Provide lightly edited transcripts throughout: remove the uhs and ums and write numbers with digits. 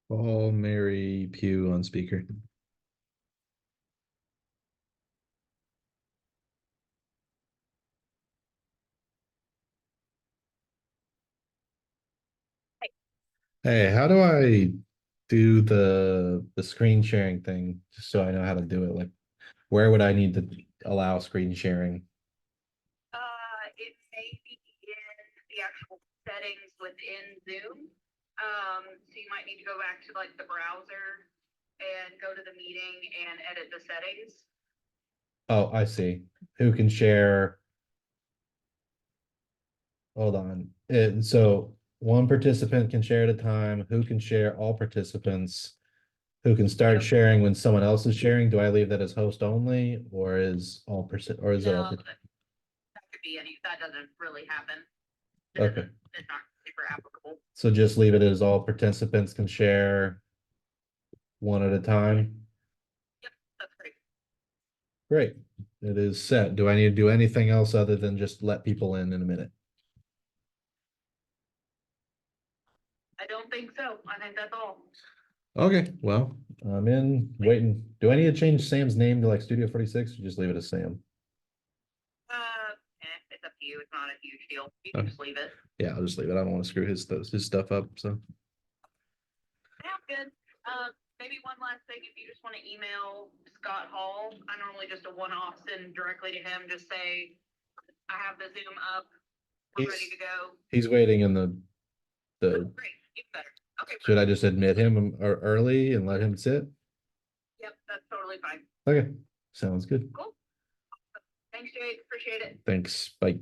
Paul Mary Pugh on speaker. Hey, how do I do the screen sharing thing just so I know how to do it? Like, where would I need to allow screen sharing? It may be in the actual settings within Zoom. So you might need to go back to like the browser and go to the meeting and edit the settings. Oh, I see. Who can share? Hold on. So one participant can share at a time. Who can share? All participants. Who can start Yep. sharing when someone else is sharing? Do I leave that as host only, or is all percent, or is it all? No, that could be any. That doesn't really happen. It Okay. doesn't. It's not super applicable. So just leave it as all participants can share one at a time. Yep, that's great. Great. It is set. Do I need to do anything else other than just let people in a minute? I don't think so. I think that's all. Okay, well, I'm in waiting. Do I need to change Sam's name to like Studio 46 or just leave it as Sam? It's up to you. It's not a huge deal. You can Okay. just leave it. Yeah, I'll just leave it. I don't want to screw his stuff up. So Sounds good. Maybe one last thing, if you just want to email Scott Hall, I normally just a one-off send directly to him, just say, I have the Zoom up, we're ready he's to go. he's waiting in Oh, the great, even better. Okay, should I perfect. just admit him early and let him sit? Yep, that's totally fine. Okay, sounds good. Cool. Thanks, Jake. Appreciate it. Thanks. Bye.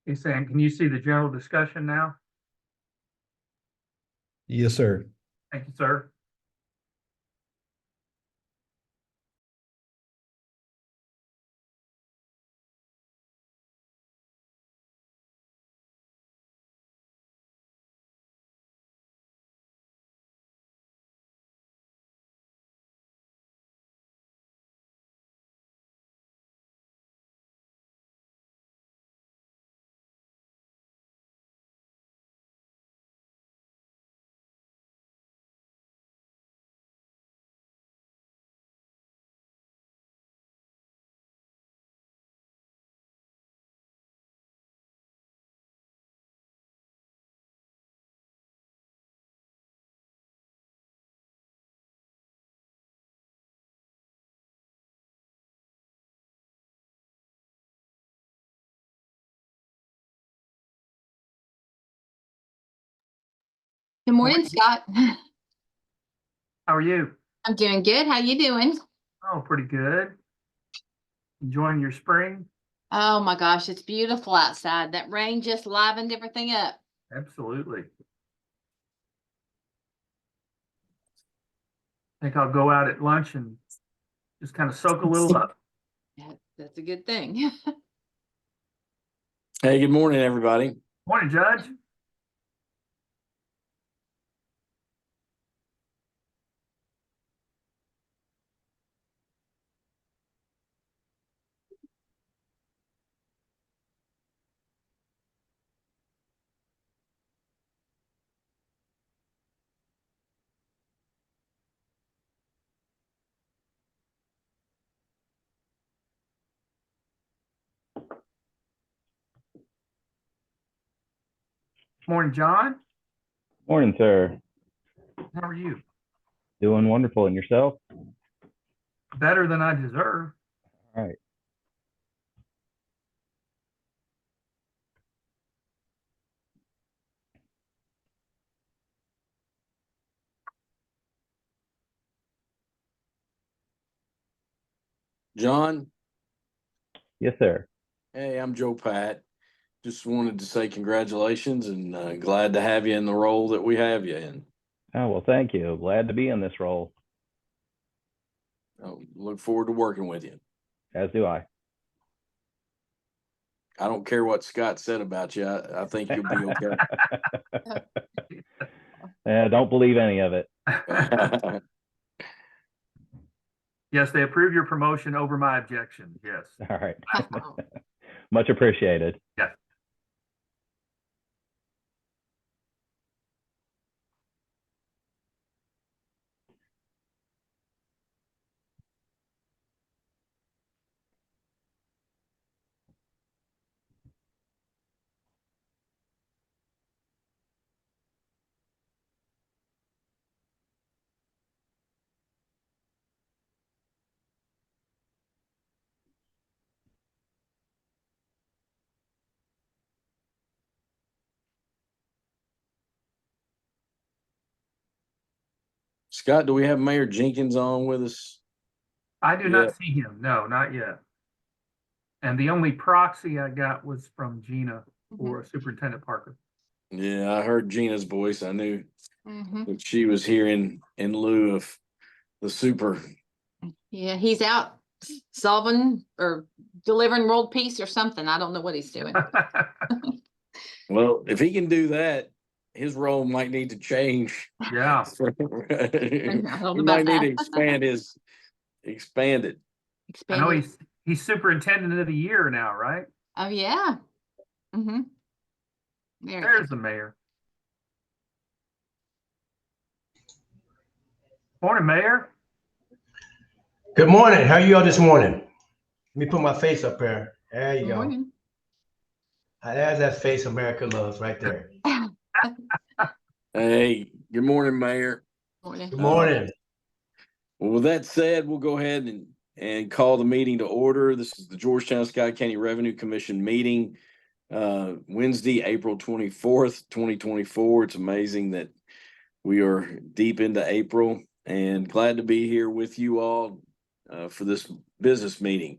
He's saying, can you see the general discussion now? Yes, sir. Thank you, sir. Good morning, Scott. How are you? I'm doing good. How you doing? Oh, pretty good. Enjoying your spring? Oh my gosh, it's beautiful outside. That rain just livened everything up. Absolutely. I think I'll go out at lunch and just kind of soak a little up. That's a good thing. Hey, good morning, everybody. Morning, Judge. Morning, John. Morning, sir. How are you? Doing wonderful. And yourself? Better than I deserve. All right. John, Yes, sir. hey, I'm Joe Pat. Just wanted to say congratulations and glad to have you in the role that we have you in. Oh, well, thank you. Glad to be in this role, Look forward to working with you. as do I. I don't care what Scott said about you. I think you'll be okay. Don't believe any of it. Yes, they approved your promotion over my objection. Yes. All right. Much appreciated. Yes. Scott, do we have Mayor Jenkins on with us? I do Yeah. not see him. No, not yet. And the only proxy I got was from Gina for Superintendent Parker. Yeah, I heard Gina's voice. I knew Mhm. that she was here in lieu of the super. Yeah, he's out solving or delivering world peace or something. I don't know what he's doing. Well, if he can do that, his role might need to change. Yeah. I don't know He about might need to that. expand it. I know Expanded. he's superintendent of the year now, right? Oh yeah. Mm-hmm. There's the mayor. Morning, Mayor. Good morning. How are you all this morning? Let me put my face up there. There you Good go. morning. There's that face America loves right there. Hey, good morning, Mayor. Morning. Good morning. Well, with that said, we'll go ahead and call the meeting to order. This is the Georgetown Scott County Revenue Commission meeting, Wednesday, April 24th, 2024. It's amazing that we are deep into April and glad to be here with you all for this business meeting.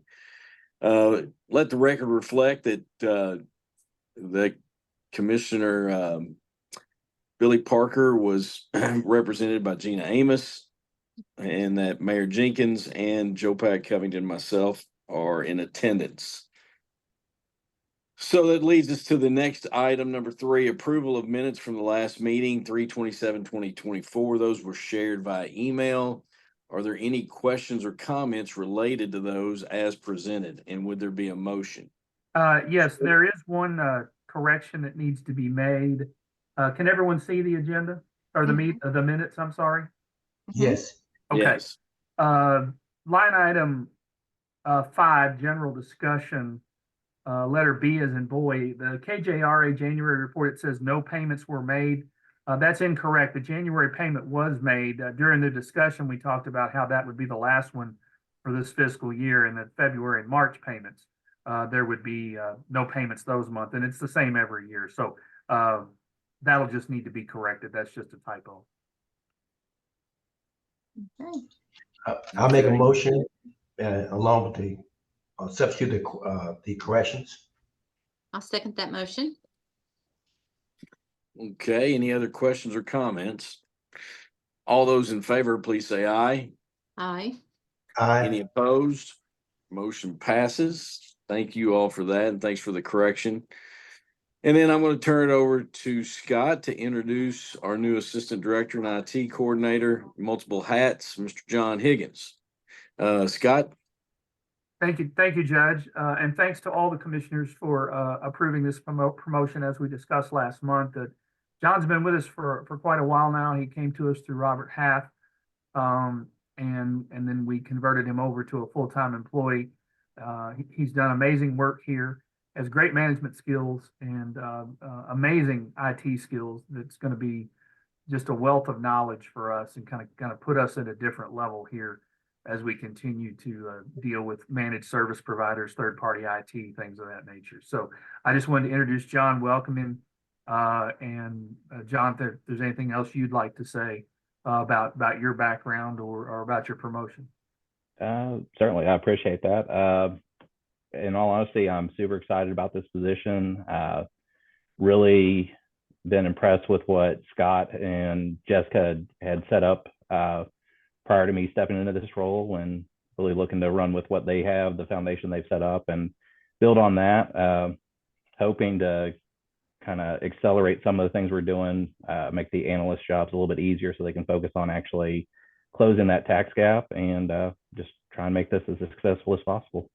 Let the record reflect that that Commissioner Billy Parker was represented by Gina Amos, and that Mayor Jenkins and Joe Pat Covington and myself are in attendance. So that leads us to the next item, number 3, approval of minutes from the last meeting, 3/27/2024. Those were shared via email. Are there any questions or comments related to those as presented? And would there be a motion? Yes, there is one correction that needs to be made. Can everyone see the agenda or the minutes? I'm sorry. Yes. Okay. Yes. Line item 5, general discussion, letter B as in boy, the KJRA January report, it says no payments were made. That's incorrect. The January payment was made. During the discussion, we talked about how that would be the last one for this fiscal year, and the February and March payments, there would be no payments those months, and it's the same every year. So that'll just need to be corrected. That's just a typo. Okay. I'll make a Okay. motion along with the substitute the corrections. I'll second that motion. Okay, any other questions or comments? All those in favor, please say aye. Aye. Any Aye. opposed? Motion passes. Thank you all for that, and thanks for the correction. And then I'm going to turn it over to Scott to introduce our new Assistant Director and IT Coordinator, multiple hats, Mr. John Higgins. Scott? Thank you, Judge. And thanks to all the commissioners for approving this promotion as we discussed last month. John's been with us for quite a while now. He came to us through Robert Half, and then we converted him over to a full-time employee. He's done amazing work here, has great management skills and amazing IT skills. That's going to be just a wealth of knowledge for us and kind of put us at a different level here as we continue to deal with managed service providers, third-party IT, things of that nature. So I just wanted to introduce John, welcome him. And John, if there's anything else you'd like to say about your background or about your promotion. Certainly, I appreciate that. In all honesty, I'm super excited about this position. Really been impressed with what Scott and Jessica had set up prior to me stepping into this role, and really looking to run with what they have, the foundation they've set up, and build on that. Hoping to kind of accelerate some of the things we're doing, make the analyst jobs a little bit easier so they can focus on actually closing that tax gap, and just try and make this as successful as possible.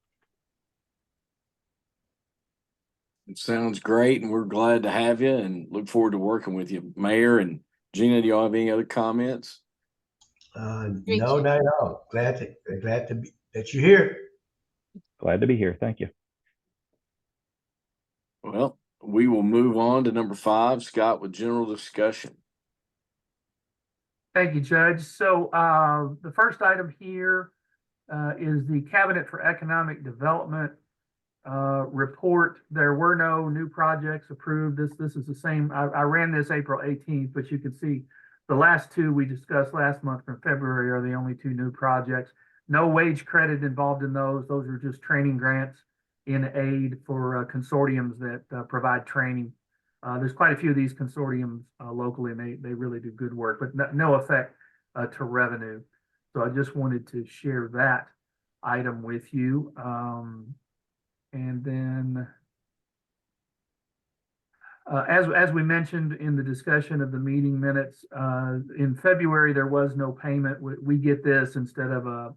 It sounds great, and we're glad to have you and look forward to working with you. Mayor and Gina, do y'all have any other comments? No, not at all. Glad to be that you're here. Glad to be here. Thank you. Well, we will move on to number 5, Scott, with general discussion. Thank you, Judge. So the first item here is the Cabinet for Economic Development report. There were no new projects approved. This is the same. I ran this April 18th, but you can see the last 2 we discussed last month from February are the only 2 new projects. No wage credit involved in those. Those are just training grants in aid for consortiums that provide training. There's quite a few of these consortiums locally, and they really do good work, but no effect to revenue. So I just wanted to share that item with you. And then, as we mentioned in the discussion of the meeting minutes, in February, there was no payment. We get this instead of a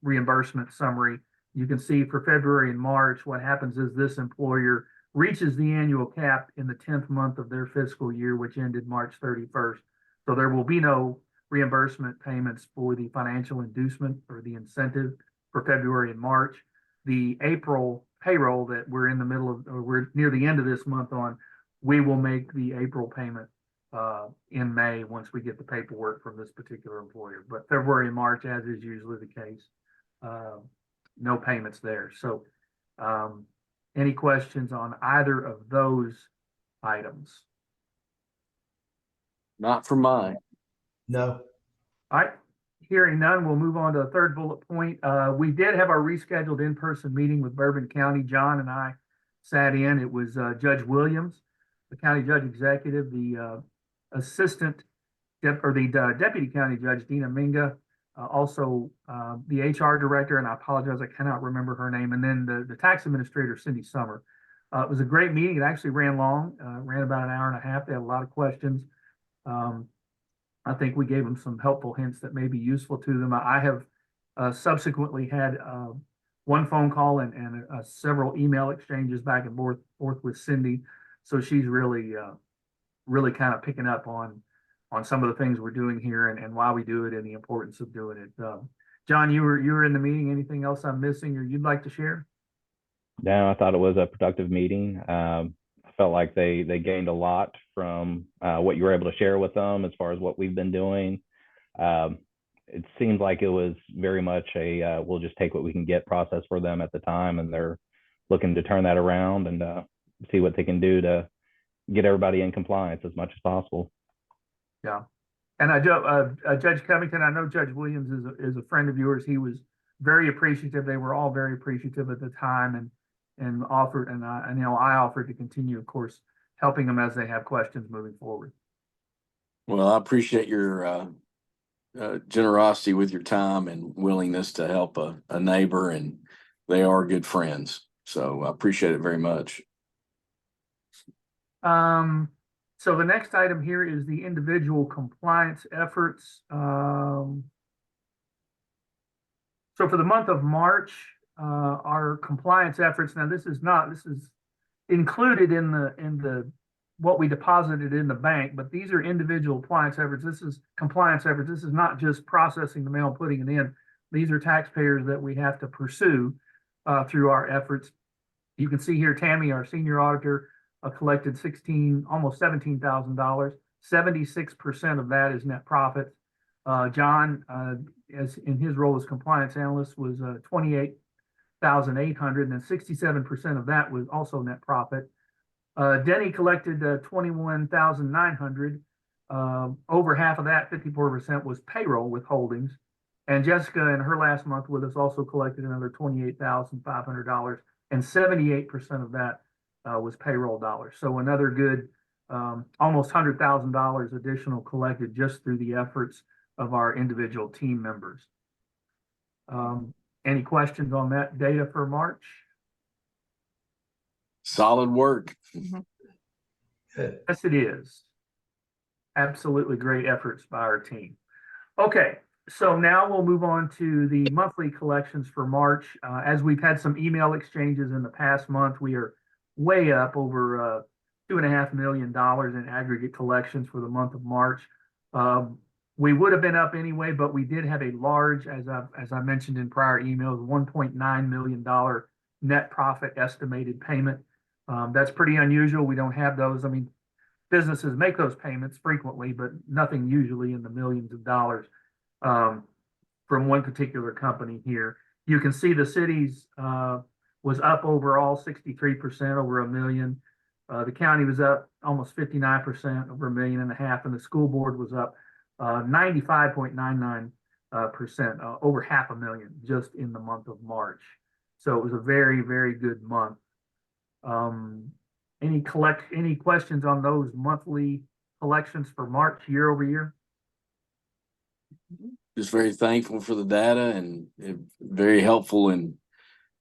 reimbursement summary. You can see for February and March, what happens is this employer reaches the annual cap in the 10th month of their fiscal year, which ended March 31st. So there will be no reimbursement payments for the financial inducement or the incentive for February and March. The April payroll that we're in the middle of, or we're near the end of this month on, we will make the April payment in May once we get the paperwork from this particular employer. But February and March, as is usually the case, no payments there. So any questions on either of those items? Not for mine. No. All right, hearing none, we'll move on to the third bullet point. We did have our rescheduled in-person meeting with Bourbon County. John and I sat in. It was Judge Williams, the county judge executive, the assistant deputy county judge, Dina Minga, also the HR director, and I apologize, I cannot remember her name, and then the tax administrator, Cindy Summer. It was a great meeting. It actually ran long, ran about an hour and a half. They had a lot of questions. I think we gave them some helpful hints that may be useful to them. I have subsequently had one phone call and several email exchanges back and forth with Cindy. So she's really kind of picking up on some of the things we're doing here and why we do it and the importance of doing it. John, you were in the meeting. Anything else I'm missing or you'd like to share? No, I thought it was a productive meeting. I felt like they gained a lot from what you were able to share with them as far as what we've been doing. It seemed like it was very much a we'll just take what we can get process for them at the time, and they're looking to turn that around and see what they can do to get everybody in compliance as much as possible. Yeah. And Judge Covington, I know Judge Williams is a friend of yours. He was very appreciative. They were all very appreciative at the time and offered, and I offered to continue, of course, helping them as they have questions moving forward. Well, I appreciate your generosity with your time and willingness to help a neighbor, and they are good friends. So I appreciate it very much. So the next item here is the individual compliance efforts. So for the month of March, our compliance efforts, now this is included in the what we deposited in the bank, but these are individual compliance efforts. This is compliance efforts. This is not just processing the mail and putting it in. These are taxpayers that we have to pursue through our efforts. You can see here, Tammy, our senior auditor, collected almost $17,000. 76% of that is net profit. John, as in his role as compliance analyst, was $28,800, and 67% of that was also net profit. Denny collected $21,900. Over half of that, 54%, was payroll withholdings. And Jessica, in her last month with us, also collected another $28,500, and 78% of that was payroll dollars. So another good almost $100,000 additional collected just through the efforts of our individual team members. Any questions on that data for March? Solid work. Yes, it is. Absolutely great efforts by our team. Okay, so now we'll move on to the monthly collections for March. As we've had some email exchanges in the past month, we are way up over $2.5 million in aggregate collections for the month of March. We would have been up anyway, but we did have a large, as I mentioned in prior emails, $1.9 million net profit estimated payment. That's pretty unusual. We don't have those. I mean, businesses make those payments frequently, but nothing usually in the millions of dollars from one particular company here. You can see the city's was up overall 63%, over $1 million. The county was up almost 59%, over $1.5 million, and the school board was up 95.99%, over $500,000 just in the month of March. So it was a very, very good month. Any questions on those monthly collections for March year over year? Just very thankful for the data and very helpful in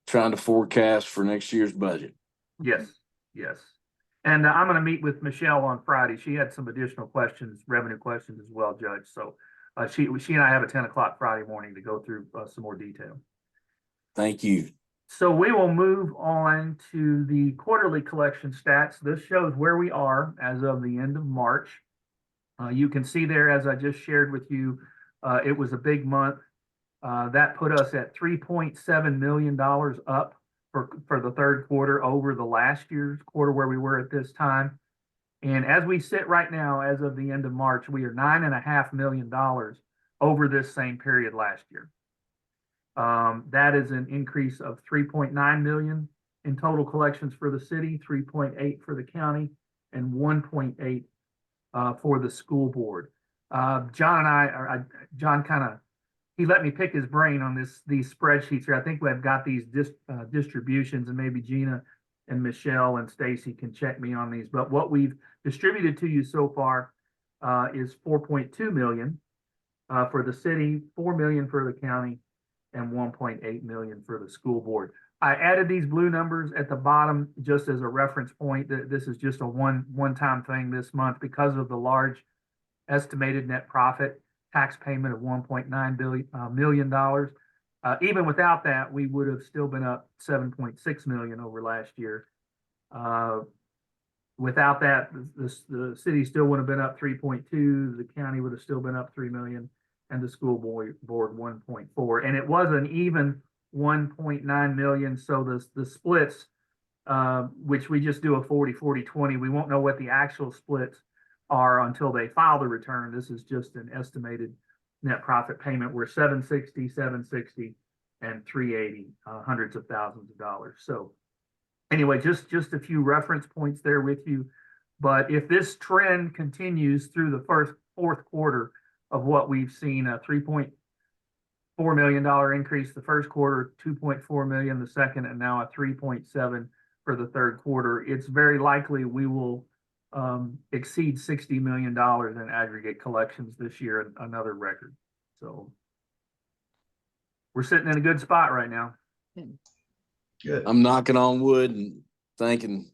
trying to forecast for next year's budget. Yes. And I'm going to meet with Michelle on Friday. She had some additional questions, revenue questions as well, Judge. So she and I have a 10 o'clock Friday morning to go through some more detail. Thank you. So we will move on to the quarterly collection stats. This shows where we are as of the end of March. You can see there, as I just shared with you, it was a big month. That put us at $3.7 million up for the third quarter over the last year's quarter where we were at this time. And as we sit right now, as of the end of March, we are $9.5 million over this same period last year. That is an increase of 3.9 million in total collections for the city, 3.8 for the county, and 1.8 for the school board. John he let me pick his brain on these spreadsheets here. I think we've got these distributions, and maybe Gina and Michelle and Stacy can check me on these, but what we've distributed to you so far is 4.2 million for the city, 4 million for the county, and 1.8 million for the school board. I added these blue numbers at the bottom just as a reference point that this is just a one-time thing this month because of the large estimated net profit tax payment of $1.9 million. Even without that, we would have still been up 7.6 million over last year. Without that, the city still would have been up 3.2, the county would have still been up 3 million, and the school board 1.4. And it was an even 1.9 million. So the splits, which we just do a 40-40-20, we won't know what the actual splits are until they file the return. This is just an estimated net profit payment. We're 760, 760, and 380, hundreds of thousands of dollars. So anyway, just a few reference points there with you. But if this trend continues through the fourth quarter of what we've seen, a $3.4 million increase the first quarter, 2.4 million the second, and now a 3.7 for the third quarter, it's very likely we will exceed $60 million in aggregate collections this year, another record. So we're sitting in a good spot right now. Good. I'm knocking on wood and thanking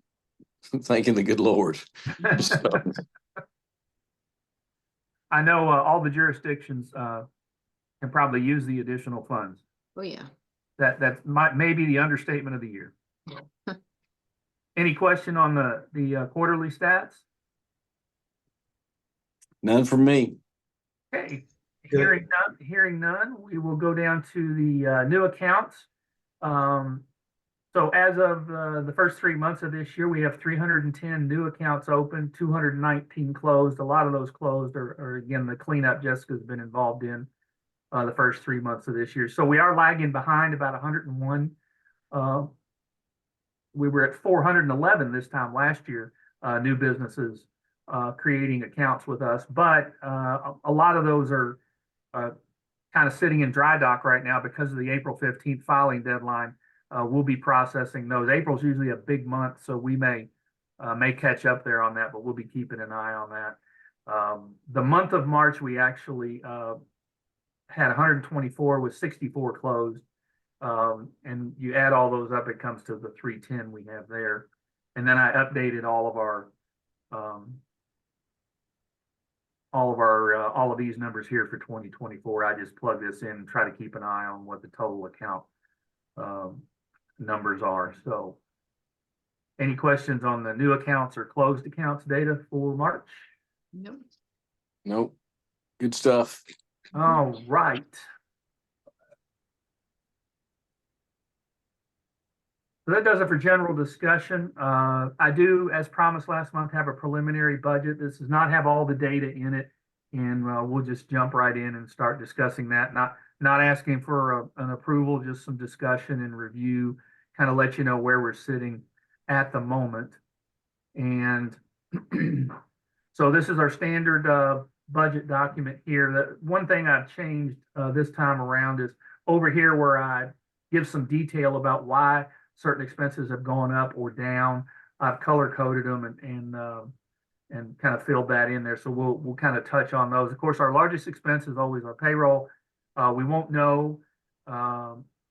the good Lord. So, I know all the jurisdictions can probably use the additional funds. Oh, yeah. That's maybe the understatement of the year. Any question on the quarterly stats? none from me. Okay, Good. hearing none, we will go down to the new accounts. So as of the first 3 months of this year, we have 310 new accounts open, 219 closed. A lot of those closed are again, the cleanup Jessica's been involved in the first 3 months of this year. So we are lagging behind about 101. We were at 411 this time last year, new businesses creating accounts with us, but a lot of those are kind of sitting in dry dock right now because of the April 15th filing deadline. We'll be processing those. April's usually a big month, so we may catch up there on that, but we'll be keeping an eye on that. The month of March, we actually had 124 with 64 closed. And you add all those up, it comes to the 310 we have there. And then I updated all of these numbers here for 2024. I just plug this in and try to keep an eye on what the total account numbers are. So any questions on the new accounts or closed accounts data for March? Nope. Nope. Good stuff. All right. So that does it for general discussion. I do, as promised last month, have a preliminary budget. This does not have all the data in it, and we'll just jump right in and start discussing that. Not asking for an approval, just some discussion and review, kind of let you know where we're sitting at the moment. And so this is our standard budget document here. The one thing I've changed this time around is over here where I give some detail about why certain expenses have gone up or down. I've color coded them and kind of filled that in there. So we'll kind of touch on those. Of course, our largest expense is always our payroll. We won't know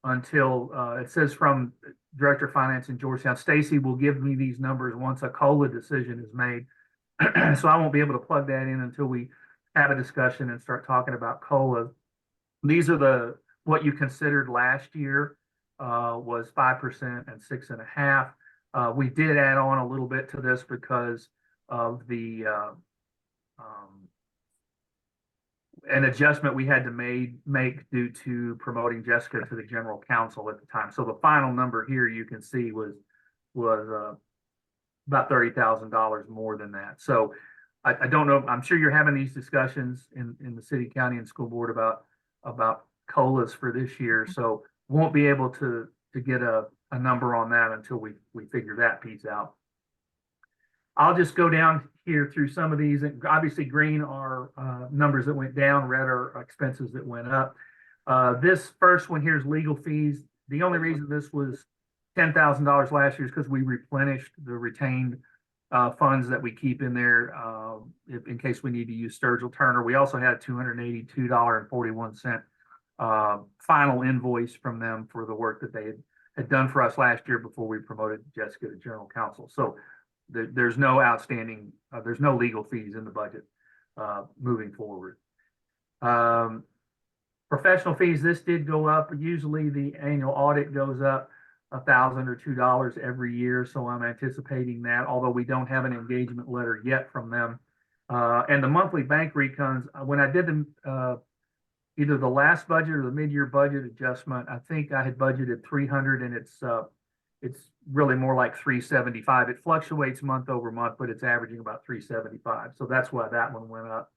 until it says from Director of Finance in Georgetown. Stacy will give me these numbers once a COLA decision is made. So I won't be able to plug that in until we have a discussion and start talking about COLA. These are what you considered last year. Was 5% and 6.5%. We did add on a little bit to this because of an adjustment we had to make due to promoting Jessica to the general counsel at the time. So the final number here you can see was about $30,000 more than that. So I don't know. I'm sure you're having these discussions in the city, county, and school board about COLAs for this year. So won't be able to get a number on that until we figure that piece out. I'll just go down here through some of these. Obviously, green are numbers that went down, red are expenses that went up. This first one here is legal fees. The only reason this was $10,000 last year is because we replenished the retained funds that we keep in there in case we need to use Sturgill Turner. We also had $282.41 final invoice from them for the work that they had done for us last year before we promoted Jessica to general counsel. So there's no outstanding, there's no legal fees in the budget moving forward. Professional fees, this did go up. Usually the annual audit goes up $1,000 or $2 every year. So I'm anticipating that, although we don't have an engagement letter yet from them. And the monthly bank refunds, when I did them, either the last budget or the mid-year budget adjustment, I think I had budgeted 300 and it's really more like 375. It fluctuates month over month, but it's averaging about 375. So that's why that one went up.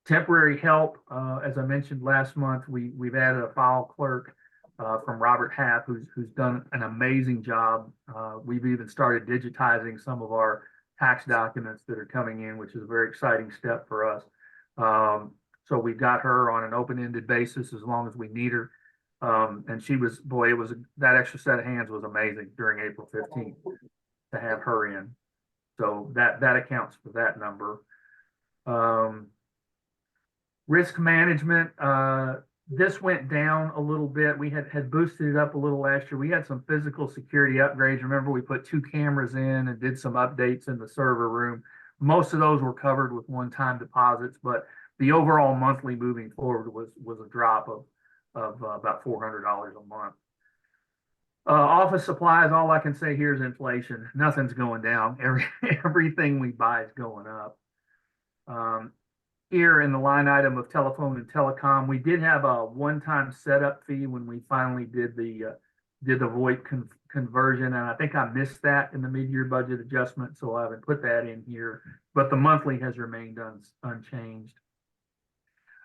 Temporary help, as I mentioned last month, we've added a file clerk from Robert Happ, who's done an amazing job. We've even started digitizing some of our tax documents that are coming in, which is a very exciting step for us. So we've got her on an open-ended basis as long as we need her. And she was, boy, that extra set of hands was amazing during April 15th to have her in. So that accounts for that number. Risk management, this went down a little bit. We had boosted it up a little last year. We had some physical security upgrades. Remember, we put 2 cameras in and did some updates in the server room. Most of those were covered with one-time deposits, but the overall monthly moving forward was a drop of about $400 a month. Office supplies, all I can say here is inflation. Nothing's going down. Everything we buy is going up. Here in the line item of telephone and telecom, we did have a one-time setup fee when we finally did the VoIP conversion, and I think I missed that in the mid-year budget adjustment, so I haven't put that in here. But the monthly has remained unchanged.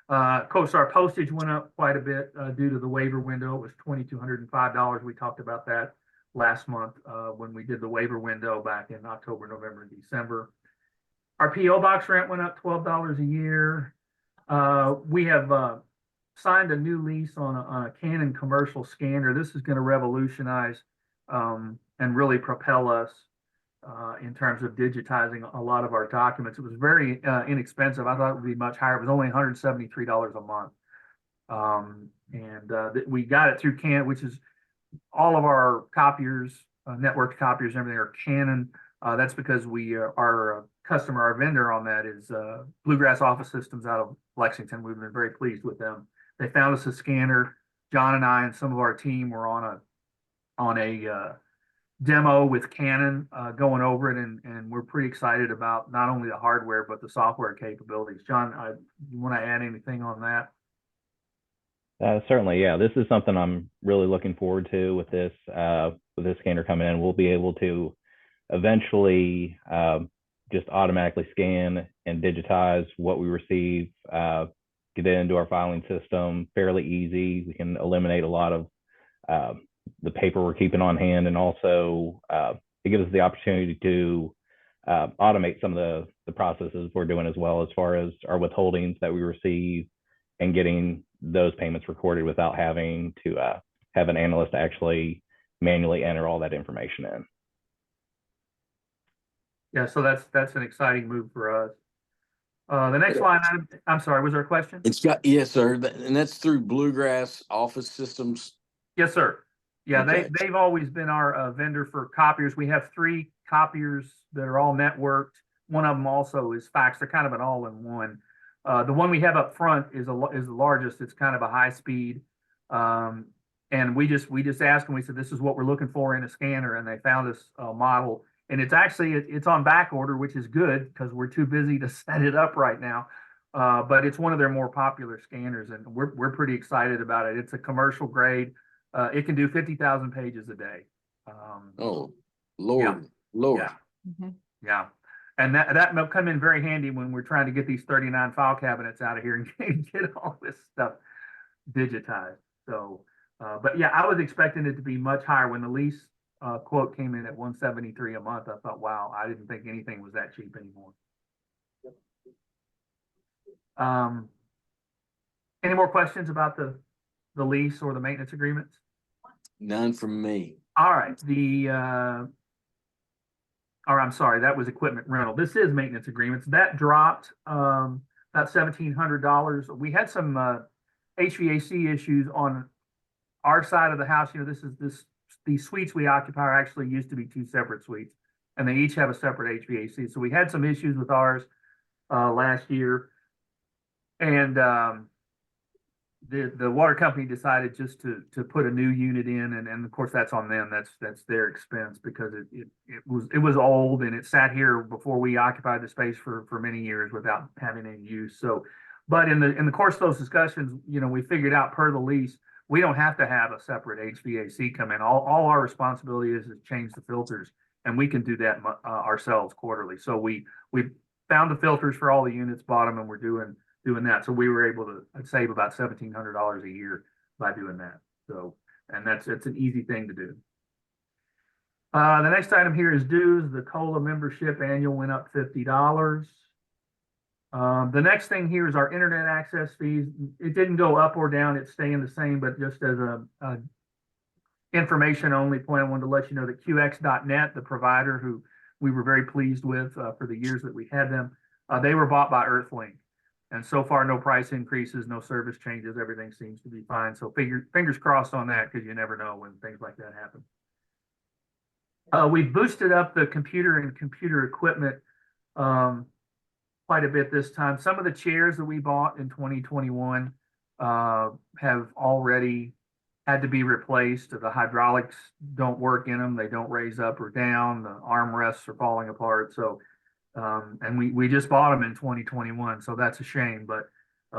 CoStar postage went up quite a bit due to the waiver window. It was $2,205. We talked about that last month when we did the waiver window back in October, November, and December. Our P.O. box rent went up $12 a year. We have signed a new lease on a Canon commercial scanner. This is going to revolutionize and really propel us in terms of digitizing a lot of our documents. It was very inexpensive. I thought it would be much higher. It was only $173 a month. We got it through Canon, which is all of our copiers, networked copiers and everything are Canon. That's because our customer, our vendor on that is Bluegrass Office Systems out of Lexington. We've been very pleased with them. They found us a scanner. John and I and some of our team were on a demo with Canon going over it, and we're pretty excited about not only the hardware but the software capabilities. John, you want to add anything on that? Certainly, yeah. This is something I'm really looking forward to with this scanner coming in. We'll be able to eventually just automatically scan and digitize what we receive, get it into our filing system fairly easy. We can eliminate a lot of the paper we're keeping on hand, and also it gives us the opportunity to automate some of the processes we're doing as well, as far as our withholdings that we receive and getting those payments recorded without having to have an analyst actually manually enter all that information in. Yeah, so that's an exciting move for us. The next line item, I'm sorry, was there a question? Yes, sir. And that's through Bluegrass Office Systems. Yes, sir. Yeah, Okay. they've always been our vendor for copiers. We have 3 copiers that are all networked. One of them also is fax. They're kind of an all-in-one. The one we have up front is the largest. It's kind of a high speed. And we just asked them, we said, this is what we're looking for in a scanner. And they found us a model. And it's on back order, which is good because we're too busy to set it up right now. But it's one of their more popular scanners, and we're pretty excited about it. It's a commercial grade. It can do 50,000 pages a day. Oh, Lord, yeah. Lord. Yeah. Mm-hmm. Yeah. And that will come in very handy when we're trying to get these 39 file cabinets out of here and get all this stuff digitized. So, but yeah, I was expecting it to be much higher. When the lease quote came in at $173 a month, I thought, wow, I didn't think anything was that cheap anymore. Any more questions about the lease or the maintenance agreements? None from me. All right, or I'm sorry, that was equipment rental. This is maintenance agreements. That dropped about $1,700. We had some HVAC issues on our side of the house. You know, these suites we occupy are actually used to be two separate suites, and they each have a separate HVAC. So we had some issues with ours last year, and the water company decided just to put a new unit in, and of course that's on them. That's their expense because it was old and it sat here before we occupied the space for many years without having any use. So, but in the course of those discussions, you know, we figured out per the lease we don't have to have a separate HVAC come in. All our responsibility is to change the filters, and we can do that ourselves quarterly. So we found the filters for all the units, bought them, and we're doing that. So we were able to save about $1,700 a year by doing that. So, and it's an easy thing to do. The next item here is dues. The COLA membership annual went up $50. The next thing here is our internet access fees. It didn't go up or down. It's staying the same, but just as a information only point, I wanted to let you know that QX.net, the provider who we were very pleased with for the years that we had them, they were bought by Earthlink. And so far, no price increases, no service changes. Everything seems to be fine. So fingers crossed on that, because you never know when things like that happen. We boosted up the computer and computer equipment quite a bit this time. Some of the chairs that we bought in 2021 have already had to be replaced. The hydraulics don't work in them. They don't raise up or down. The armrests are falling apart. So and we just bought them in 2021, so that's a shame. But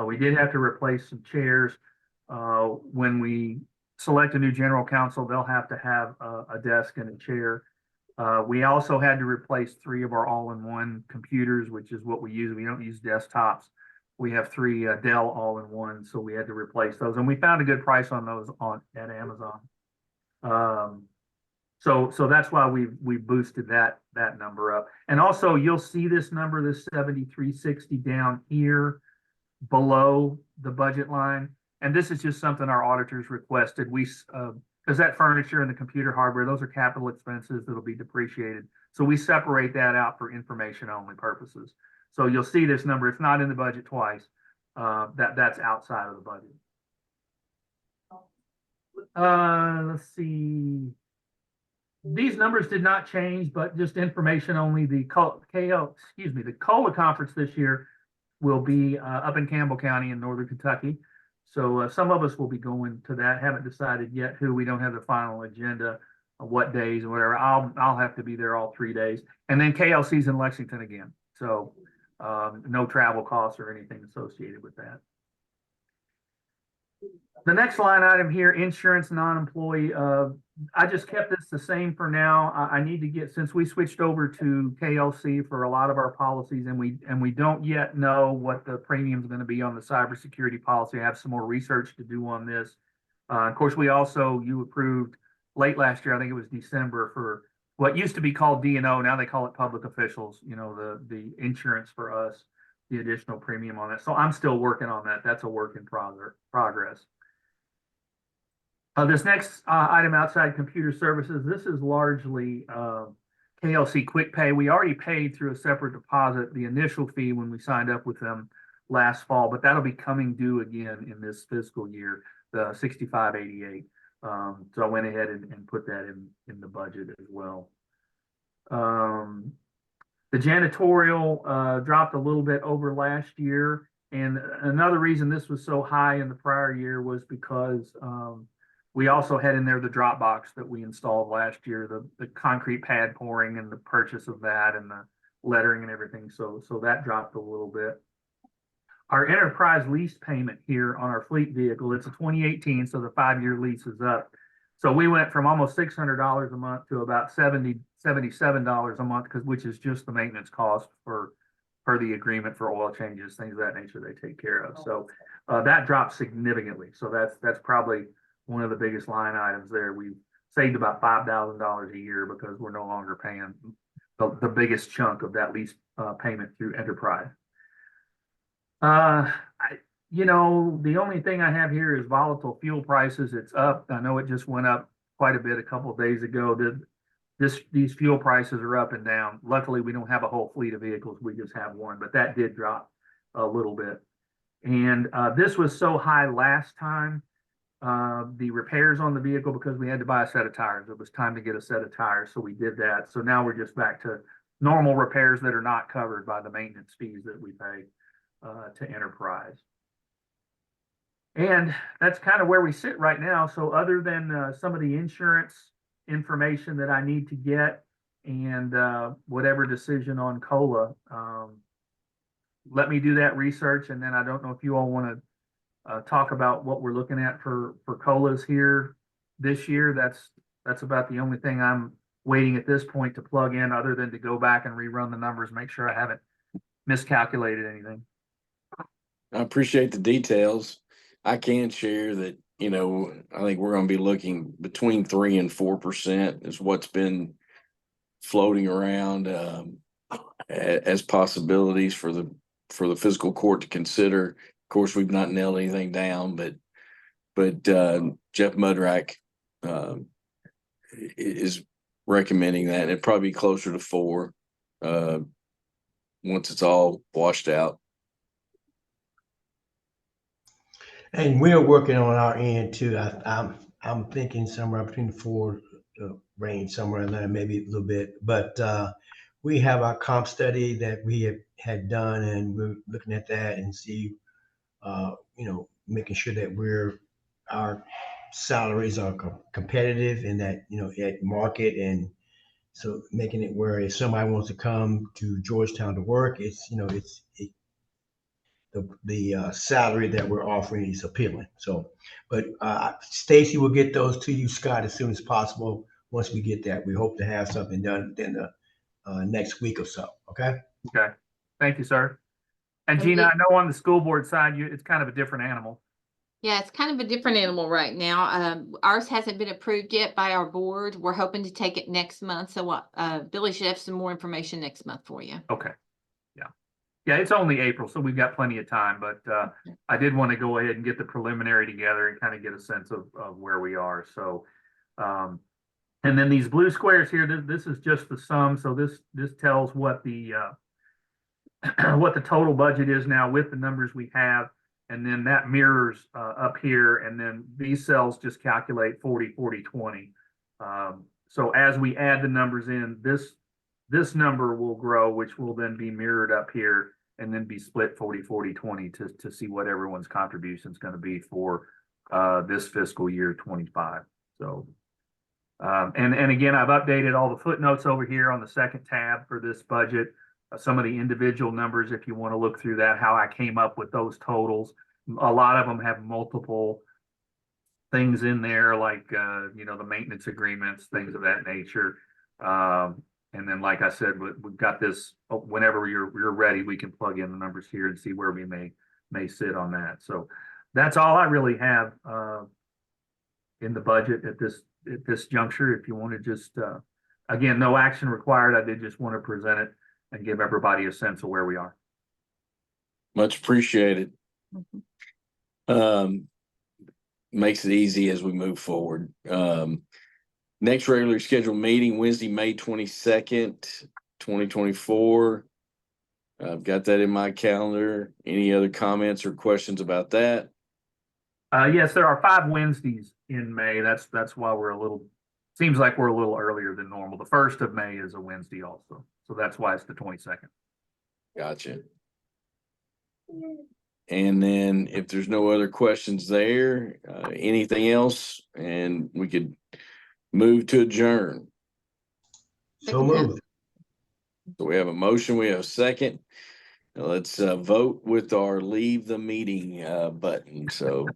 we did have to replace some chairs. When we select a new general counsel, they'll have to have a desk and a chair. We also had to replace 3 of our all-in-one computers, which is what we use. We don't use desktops. We have 3 Dell all-in-one, so we had to replace those. And we found a good price on those at Amazon. So that's why we boosted that number up. And also you'll see this number, this 7360 down here below the budget line. And this is just something our auditors requested. Because that furniture and the computer hardware, those are capital expenses that'll be depreciated. So we separate that out for information only purposes. So you'll see this number. It's not in the budget twice. That's outside of the budget. Let's see. These numbers did not change, but just information only. The COLA conference this year will be up in Campbell County in Northern Kentucky. So some of us will be going to that. Haven't decided yet who. We don't have the final agenda of what days or whatever. I'll have to be there all 3 days. And then KLC's in Lexington again. So no travel costs or anything associated with that. The next line item here, insurance non-employee. I just kept this the same for now. I need to get, since we switched over to KLC for a lot of our policies, and we don't yet know what the premium is going to be on the cybersecurity policy. I have some more research to do on this. Of course, you approved late last year, I think it was December, for what used to be called D&O. Now they call it public officials, you know, the insurance for us, the additional premium on that. So I'm still working on that. That's a work in progress. This next item, outside computer services, this is largely KLC Quick Pay. We already paid through a separate deposit the initial fee when we signed up with them last fall, but that'll be coming due again in this fiscal year, the $65.88. So I went ahead and put that in the budget as well. The janitorial dropped a little bit over last year, and another reason this was so high in the prior year was because we also had in there the drop box that we installed last year, the concrete pad pouring and the purchase of that and the lettering and everything. So that dropped a little bit. Our enterprise lease payment here on our fleet vehicle, it's a 2018, so the 5-year lease is up. So we went from almost $600 a month to about $77 a month, which is just the maintenance cost per the agreement for oil changes, things of that nature they take care of. So that dropped significantly. So that's probably one of the biggest line items there. We've saved about $5,000 a year because we're no longer paying the biggest chunk of that lease payment through enterprise. The only thing I have here is volatile fuel prices. It's up. I know it just went up quite a bit a couple of days ago. These fuel prices are up and down. Luckily, we don't have a whole fleet of vehicles. We just have one, but that did drop a little bit. And this was so high last time, the repairs on the vehicle, because we had to buy a set of tires. It was time to get a set of tires, so we did that. So now we're just back to normal repairs that are not covered by the maintenance fees that we pay to Enterprise. And that's kind of where we sit right now. So other than some of the insurance information that I need to get and whatever decision on COLA, let me do that research. And then I don't know if you all want to talk about what we're looking at for COLAs here this year. That's about the only thing I'm waiting at this point to plug in, other than to go back and rerun the numbers, make sure I haven't miscalculated anything. I appreciate the details. I can share that, I think we're going to be looking between 3% and 4% is what's been floating around as possibilities for the fiscal court to consider. Of course, we've not nailed anything down, but Jeff Mudrack is recommending that. It'd probably be closer to 4 once it's all washed out. And we're working on our end too. I'm thinking somewhere between the 4 range, somewhere in there, maybe a little bit. But we have our comp study that we had done, and we're looking at that and see, making sure that our salaries are competitive and that, at market, and so making it where if somebody wants to come to Georgetown to work, it's the salary that we're offering is appealing. So, but Stacy will get those to you, Scott, as soon as possible. Once we get that, we hope to have something done within the next week or so. Okay. Okay. Thank you, sir. And Thank Gina, you. I know on the school board side, it's kind of a different animal. Yeah, it's kind of a different animal right now. Ours hasn't been approved yet by our board. We're hoping to take it next month. So Billy should have some more information next month for you. Okay. Yeah, it's only April, so we've got plenty of time, but I did want to go ahead and get the preliminary together and kind of get a sense of where we are. So, and then these blue squares here, this is just the sum. So this tells what the what the total budget is now with the numbers we have, and then that mirrors up here, and then these cells just calculate 40, 40, 20. So as we add the numbers in, this number will grow, which will then be mirrored up here and then be split 40, 40, 20 to see what everyone's contribution is going to be for this fiscal year 25. So, and again, I've updated all the footnotes over here on the second tab for this budget. Some of the individual numbers, if you want to look through that, how I came up with those totals. A lot of them have multiple things in there, like, the maintenance agreements, things of that nature. And then, like I said, we've got this, whenever you're ready, we can plug in the numbers here and see where we may sit on that. So that's all I really have in the budget at this juncture. If you want to just, again, no action required. I did just want to present it and give everybody a sense of where we are. Much appreciated. Makes it easy as we move forward. Next regularly scheduled meeting, Wednesday, May 22nd, 2024. I've got that in my calendar. Any other comments or questions about that? Yes, there are 5 Wednesdays in May. That's why seems like we're a little earlier than normal. The 1st of May is a Wednesday also. So that's why it's the 22nd. Gotcha. And then if there's no other questions there, anything else, and we could move to adjourn. So moved. So we have a motion, we have a second. Now let's vote with our leave the meeting button. So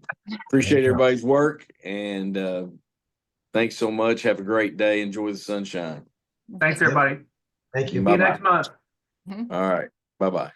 appreciate everybody's work, and thanks so much. Have a great day. Enjoy the sunshine. Thanks, everybody. Thank you. See you next month. All right. Bye-bye.